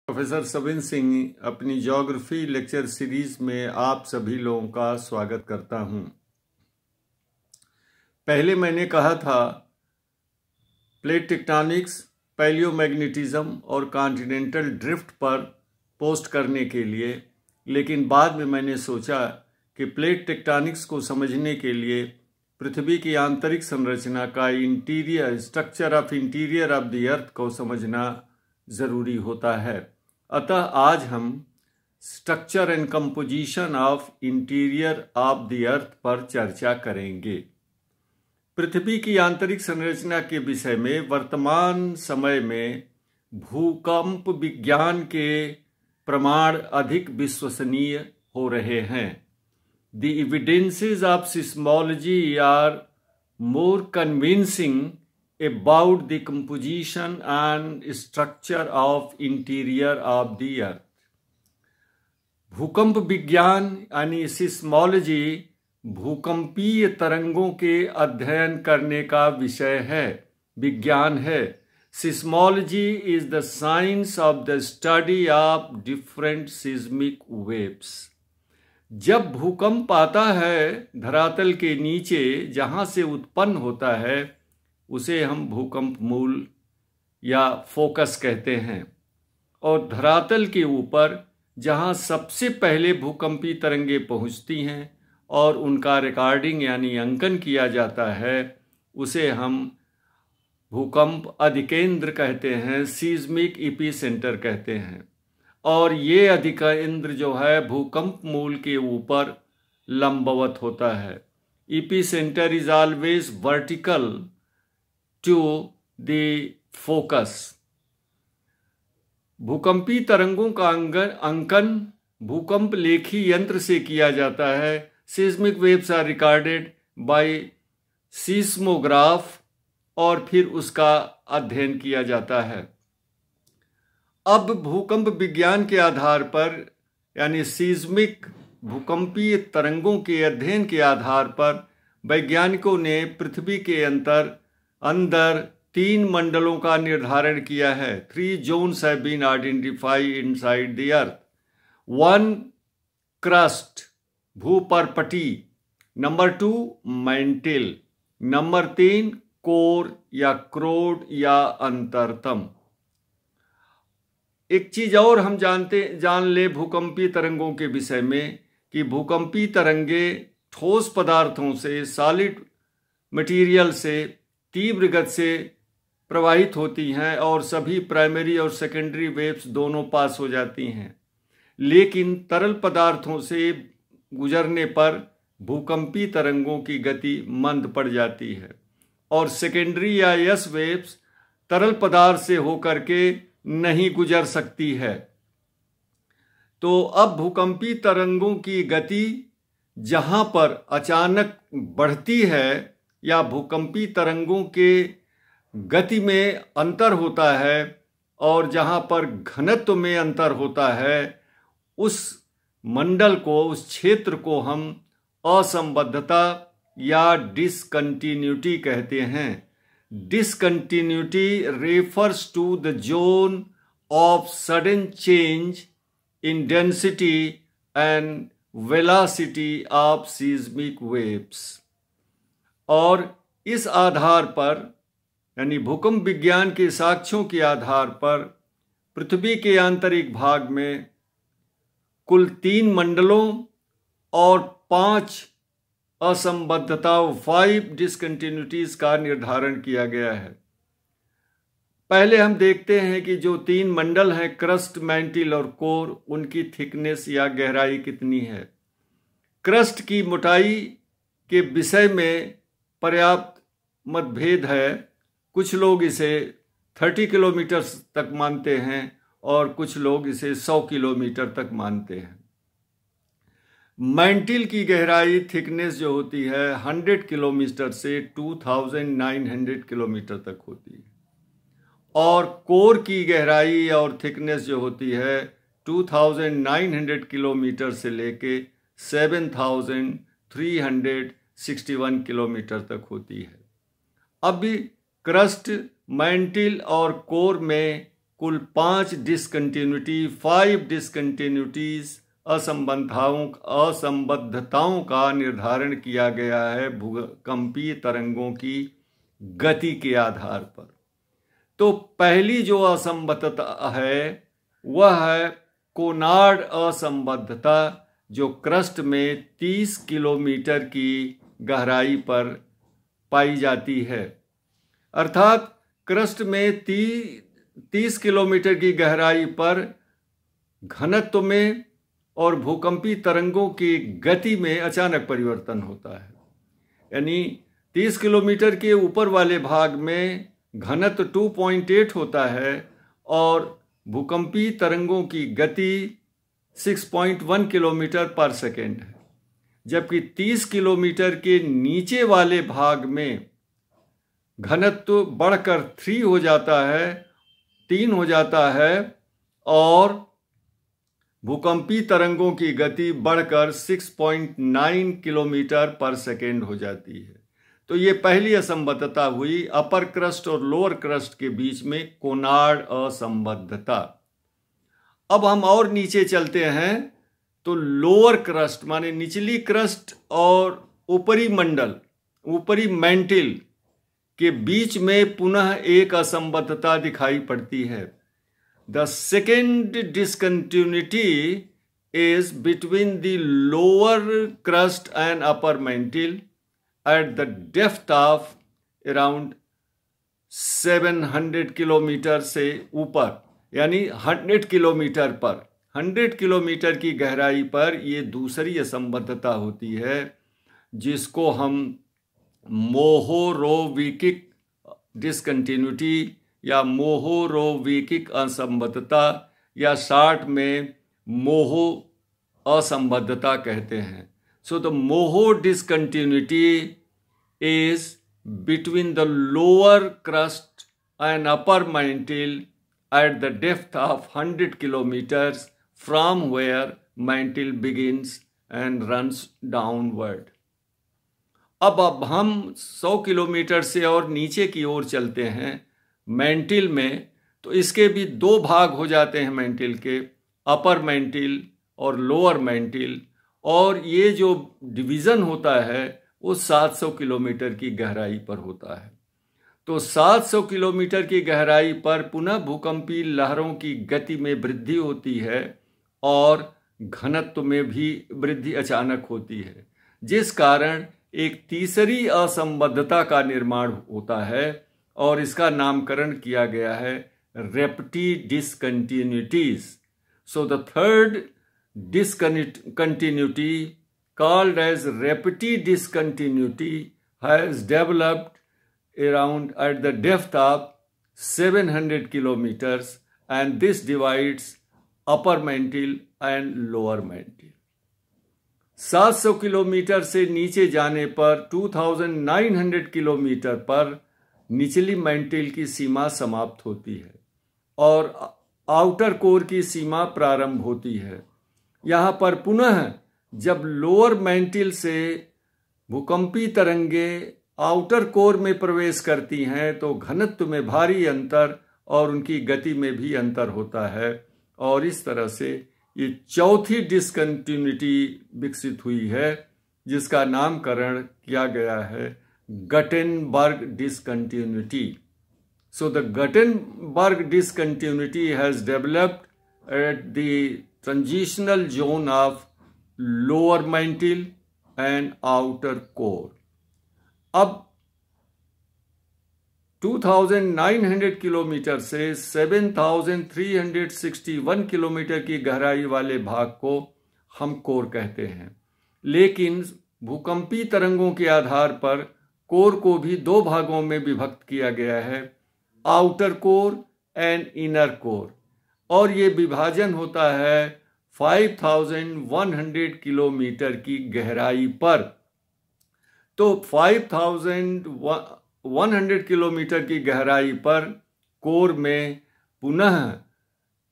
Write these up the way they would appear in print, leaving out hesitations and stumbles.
Professor Savin Singh अपनी geography lecture series में आप सभी लोगों का स्वागत करता हूं। पहले मैंने कहा था प्लेट टेक्टोनिक्स, पैलियोमैग्नेटिज्म और कॉन्टिनेंटल ड्रिफ्ट पर पोस्ट करने के लिए, लेकिन बाद में मैंने सोचा कि प्लेट टेक्टोनिक्स को समझने के लिए पृथ्वी की आंतरिक संरचना का structure of interior of the अर्थ को समझना ज़रूरी होता है। अतः आज हम structure and composition of interior of the अर्थ पर चर्चा करेंगे। पृथ्वी की आंतरिक संरचना के विषय में वर्तमान समय में भूकंप विज्ञान के प्रमाण अधिक विश्वसनीय हो रहे हैं। The evidences of seismology are more convincing about the composition and structure of interior of the earth. भूकंप विज्ञान यानी सिस्मोलॉजी भूकंपीय तरंगों के अध्ययन करने का विषय है, विज्ञान है। Seismology is the science of the study of different seismic waves. जब भूकंप आता है धरातल के नीचे, जहाँ से उत्पन्न होता है, उसे हम भूकंप मूल या फोकस कहते हैं। और धरातल के ऊपर जहाँ सबसे पहले भूकंपी तरंगे पहुँचती हैं और उनका रिकॉर्डिंग यानी अंकन किया जाता है, उसे हम भूकंप अधिकेंद्र कहते हैं, सीस्मिक एपिसेंटर कहते हैं। और ये अधिकेंद्र जो है भूकंप मूल के ऊपर लंबवत होता है। Epicentre is always vertical to the focus. भूकंपी तरंगों का अंकन भूकंप लेखी यंत्र से किया जाता है। Seismic waves are recorded by seismograph और फिर उसका अध्ययन किया जाता है। अब भूकंप विज्ञान के आधार पर यानी सीस्मिक भूकंपीय तरंगों के अध्ययन के आधार पर वैज्ञानिकों ने पृथ्वी के अंदर 3 मंडलों का निर्धारण किया है। 3 zones have been identified inside the earth. 1 crust भूपरपटी, नंबर 2 मैंटिल, नंबर 3 कोर या क्रोड या अंतरतम। एक चीज और हम जान ले भूकंपी तरंगों के विषय में कि भूकंपी तरंगे ठोस पदार्थों से, सॉलिड मटेरियल से तीव्र गति से प्रवाहित होती हैं और सभी प्राइमरी और सेकेंडरी वेव्स दोनों पास हो जाती हैं। लेकिन तरल पदार्थों से गुजरने पर भूकंपी तरंगों की गति मंद पड़ जाती है और सेकेंडरी या यस वेव्स तरल पदार्थ से होकर के नहीं गुजर सकती है। तो अब भूकंपी तरंगों की गति जहां पर अचानक बढ़ती है या भूकंपी तरंगों के गति में अंतर होता है और जहां पर घनत्व में अंतर होता है, उस मंडल को, उस क्षेत्र को हम असंबद्धता या डिसकंटिन्यूटी कहते हैं। Discontinuity refers to the zone of sudden change in density and velocity of seismic waves। और इस आधार पर यानी भूकंप विज्ञान के साक्ष्यों के आधार पर पृथ्वी के आंतरिक भाग में कुल 3 मंडलों और 5 असंबद्धताओं 5 डिसकंटिन्यूटीज का निर्धारण किया गया है। पहले हम देखते हैं कि जो 3 मंडल हैं क्रस्ट, मैंटिल और कोर, उनकी थिकनेस या गहराई कितनी है। क्रस्ट की मोटाई के विषय में पर्याप्त मतभेद है। कुछ लोग इसे 30 किलोमीटर तक मानते हैं और कुछ लोग इसे 100 किलोमीटर तक मानते हैं। मैंटिल की गहराई थिकनेस जो होती है 100 किलोमीटर से 2900 किलोमीटर तक होती है और कोर की गहराई और थिकनेस जो होती है 2900 किलोमीटर से लेके 7361 किलोमीटर तक होती है। अब भी क्रस्ट, मैंटिल और कोर में कुल 5 डिसकंटिन्यूटीज असंबद्धताओं का निर्धारण किया गया है भूकंपीय तरंगों की गति के आधार पर। तो पहली जो असंबद्धता है वह है कोनार्ड असंबद्धता, जो क्रस्ट में 30 किलोमीटर की गहराई पर पाई जाती है। अर्थात क्रस्ट में 30 किलोमीटर की गहराई पर घनत्व में और भूकंपी तरंगों की गति में अचानक परिवर्तन होता है। यानी 30 किलोमीटर के ऊपर वाले भाग में घनत्व 2.8 होता है और भूकंपी तरंगों की गति 6.1 किलोमीटर पर सेकेंड है, जबकि 30 किलोमीटर के नीचे वाले भाग में घनत्व बढ़कर 3 हो जाता है और भूकंपी तरंगों की गति बढ़कर 6.9 किलोमीटर पर सेकेंड हो जाती है। तो ये पहली असंबद्धता हुई अपर क्रस्ट और लोअर क्रस्ट के बीच में कोनार्ड असंबद्धता। अब हम और नीचे चलते हैं तो लोअर क्रस्ट माने निचली क्रस्ट और ऊपरी मैंटिल के बीच में पुनः एक असंबद्धता दिखाई पड़ती है। The second discontinuity is between the lower crust and upper mantle at the depth of around 700 kilometre से ऊपर, यानी 100 किलोमीटर पर, 100 किलोमीटर की गहराई पर ये दूसरी असंबद्धता होती है, जिसको हम मोहोरोविकिक डिसकंटिन्यूटी या मोहोरोविकिक असंबद्धता या शार्ट में मोहो असंबद्धता कहते हैं। So the Moho discontinuity is between the lower crust and upper mantle at the depth of 100 kilometres from where mantle begins and runs downward. अब हम 100 किलोमीटर से और नीचे की ओर चलते हैं मैंटिल में, तो इसके भी 2 भाग हो जाते हैं मैंटिल के, अपर मैंटिल और लोअर मैंटिल, और ये जो डिवीज़न होता है वो 700 किलोमीटर की गहराई पर होता है। तो 700 किलोमीटर की गहराई पर पुनः भूकंपी लहरों की गति में वृद्धि होती है और घनत्व में भी वृद्धि अचानक होती है, जिस कारण एक तीसरी असंबद्धता का निर्माण होता है और इसका नामकरण किया गया है Repetti discontinuities. So the third discontinuity called as rapid discontinuity has developed around at the depth of 700 kilometers, and this divides upper mantle and lower mantle. 700 kilometre से नीचे जाने पर 2900 किलोमीटर पर निचली मैंटिल की सीमा समाप्त होती है और आउटर कोर की सीमा प्रारंभ होती है। यहाँ पर पुनः जब लोअर मैंटिल से भूकंपी तरंगे आउटर कोर में प्रवेश करती हैं तो घनत्व में भारी अंतर और उनकी गति में भी अंतर होता है, और इस तरह से ये चौथी डिसकंटिन्यूटी विकसित हुई है, जिसका नामकरण किया गया है Gutenberg discontinuity. So the Gutenberg discontinuity has developed at the transitional zone of lower mantle and outer core. अब 2900 किलोमीटर से 7361 किलोमीटर की गहराई वाले भाग को हम कोर कहते हैं, लेकिन भूकंपी तरंगों के आधार पर कोर को भी 2 भागों में विभक्त किया गया है, outer core and inner core, और ये विभाजन होता है 5100 किलोमीटर की गहराई पर। तो 5100 किलोमीटर की गहराई पर कोर में पुनः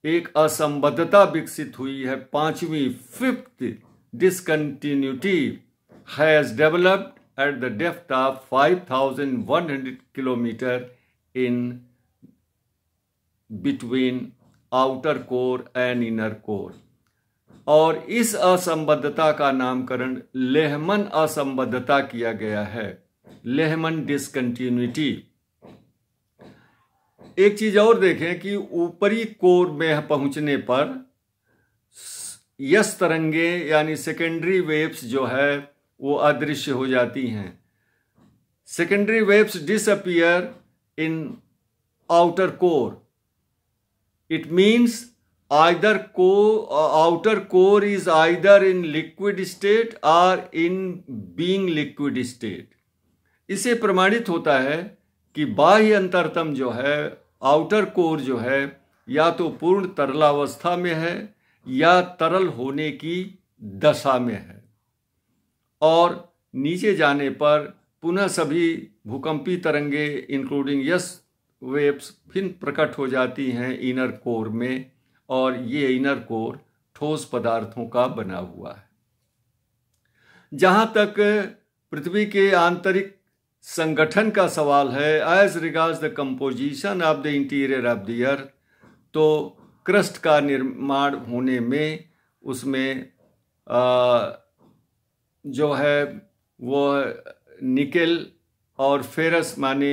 एक असंबद्धता विकसित हुई है। 5वीं fifth discontinuity has developed at the depth of 5100 kilometre in between outer core and inner core. और इस असंबद्धता का नामकरण लेहमन असंबद्धता किया गया है, लेहमन डिसकंटिन्यूटी। एक चीज और देखें कि ऊपरी कोर में पहुंचने पर यस तरंगे यानी सेकेंडरी वेव्स जो है वो अदृश्य हो जाती हैं। Secondary waves disappear in outer core. It means either outer core is either in liquid state or in being liquid state। इससे प्रमाणित होता है कि बाह्य अंतरतम जो है, आउटर कोर जो है, या तो पूर्ण तरलावस्था में है या तरल होने की दशा में है, और नीचे जाने पर पुनः सभी भूकंपी तरंगे इंक्लूडिंग यस वेव्स फिर प्रकट हो जाती हैं इनर कोर में, और ये इनर कोर ठोस पदार्थों का बना हुआ है। जहां तक पृथ्वी के आंतरिक संगठन का सवाल है, as regards the composition of the interior of the earth, तो क्रस्ट का निर्माण होने में उसमें जो है वो निकेल और फेरस माने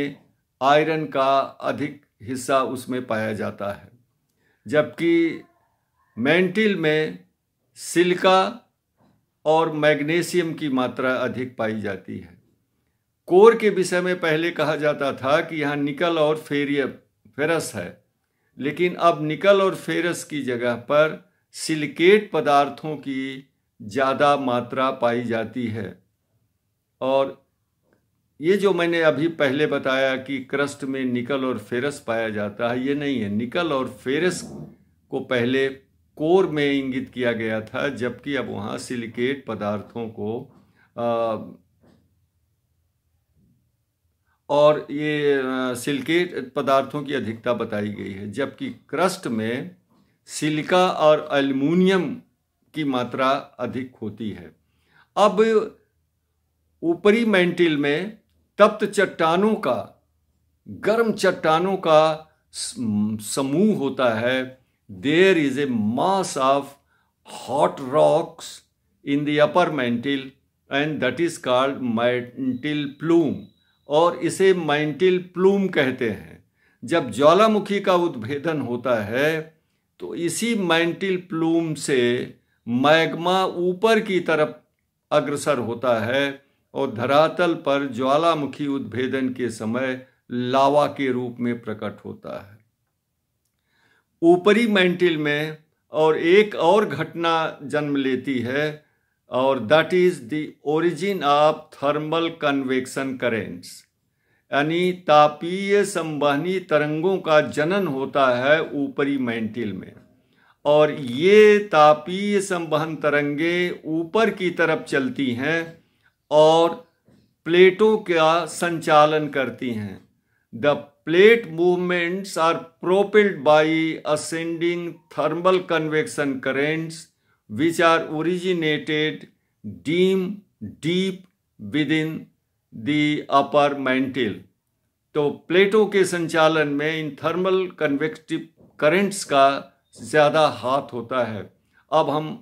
आयरन का अधिक हिस्सा उसमें पाया जाता है, जबकि मैंटिल में सिलिका और मैग्नीशियम की मात्रा अधिक पाई जाती है। कोर के विषय में पहले कहा जाता था कि यहाँ निकल और फेरस है, लेकिन अब निकल और फेरस की जगह पर सिलिकेट पदार्थों की ज़्यादा मात्रा पाई जाती है। और ये जो मैंने अभी पहले बताया कि क्रस्ट में निकल और फेरस पाया जाता है, ये नहीं है। निकल और फेरस को पहले कोर में इंगित किया गया था, जबकि अब वहाँ सिलिकेट पदार्थों को और ये सिलिकेट पदार्थों की अधिकता बताई गई है, जबकि क्रस्ट में सिलिका और एल्युमिनियम की मात्रा अधिक होती है। अब ऊपरी मैंटिल में तप्त चट्टानों का, गर्म चट्टानों का समूह होता है। There is a mass of hot rocks in the upper mantle and that is called mantle plume, और इसे मैंटिल प्लूम कहते हैं। जब ज्वालामुखी का उद्भेदन होता है तो इसी मैंटिल प्लूम से मैग्मा ऊपर की तरफ अग्रसर होता है और धरातल पर ज्वालामुखी उद्भेदन के समय लावा के रूप में प्रकट होता है। ऊपरी मैंटिल में और एक और घटना जन्म लेती है, और that is the origin of thermal convection currents, यानी तापीय संवहनी तरंगों का जनन होता है ऊपरी मैंटिल में। और ये तापीय संवहन तरंगे ऊपर की तरफ चलती हैं और प्लेटों का संचालन करती हैं। The plate movements are propelled by ascending thermal convection currents which are originated deep with in the upper mantle. तो प्लेटों के संचालन में इन थर्मल कन्वेक्टिव करेंट्स का ज़्यादा हाथ होता है। अब हम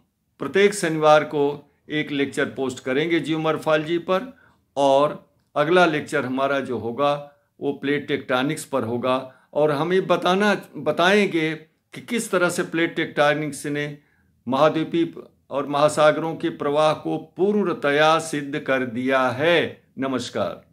प्रत्येक शनिवार को एक लेक्चर पोस्ट करेंगे जियोमॉर्फोलॉजी पर, और अगला लेक्चर हमारा जो होगा वो प्लेट टेक्टोनिक्स पर होगा, और हम ये बताएंगे कि किस तरह से प्लेट टेक्टोनिक्स ने महाद्वीपीय और महासागरों के प्रवाह को पूर्णतया सिद्ध कर दिया है। नमस्कार।